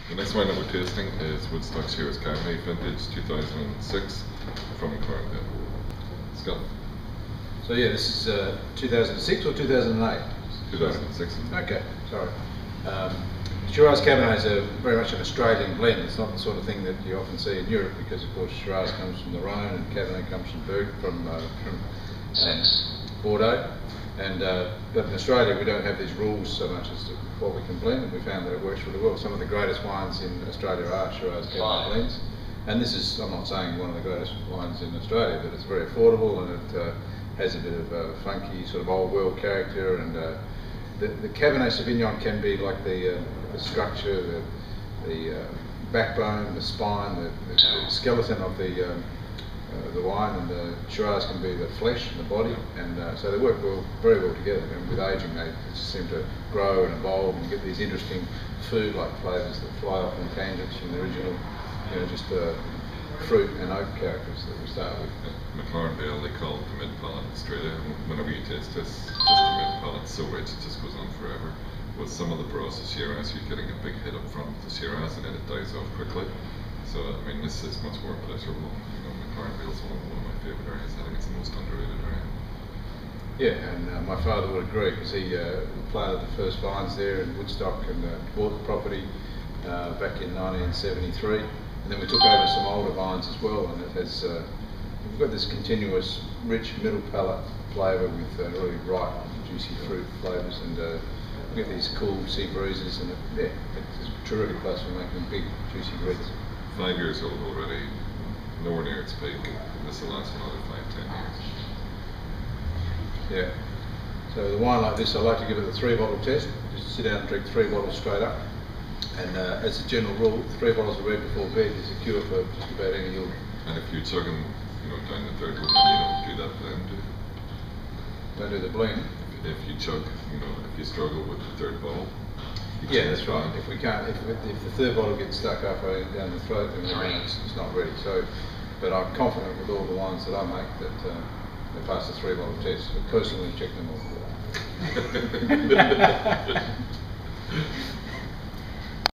The next wine that we're tasting is Woodstock Shiraz Cabernet, vintage 2006 from Cornwall. Scott. So yeah, this is 2006 or 2008? 2006. Okay, sorry. Shiraz Cabernet is very much an Australian blend. It's not the sort of thing that you often see in Europe because, of course, Shiraz comes from the Rhone and Cabernet comes from Bordeaux. But in Australia, we don't have these rules so much as to what we can blend, and we found that it works really well. Some of the greatest wines in Australia are Shiraz Cabernet blends, and this is, I'm not saying one of the greatest wines in Australia, but it's very affordable and it has a bit of funky, sort of old world character, and the Cabernet Sauvignon can be like the structure, the backbone, the spine, the skeleton of the wine, and the Shiraz can be the flesh and the body, and so they work very well together. And with aging, they just seem to grow and evolve, and you get these interesting food-like flavours that fly off in tangents from the original, just fruit and oak characters that we start with. McLaren Vale, they call it the mid-palate in Australia. Whenever you taste this, just the mid-palate, it's so rich, it just goes on forever. With some of the Barossa Shiraz, you're getting a big hit up front with the Shiraz, and then it dies off quickly. So, I mean, this is much more pleasurable. McLaren Vale is one of my favourite areas. I think it's the most underrated area. Yeah, and my father would agree, because he planted the first vines there in Woodstock and bought the property back in 1973. And then we took over some older vines as well, and it has we've got this continuous, rich middle palate flavour with really ripe, juicy fruit flavours, and we get these cool sea breezes, and it's a terrific place for making big, juicy reds. 5 years old already, nowhere near its peak. This will last another 5-10 years. Yeah. So the wine like this, I like to give it the 3-bottle test. Just sit down and drink 3 bottles straight up. And as a general rule, 3 bottles of red before bed is a cure for just about any illness. And if you're chugging, down the third one, you don't do that blend, do you? Don't do the blend. If you chug, if you struggle with the third bottle. Yeah, that's right. If we can't, if the third bottle gets stuck halfway down the throat, then it's not ready. So, but I'm confident with all the wines that I make that they pass the 3-bottle test. I personally check them all.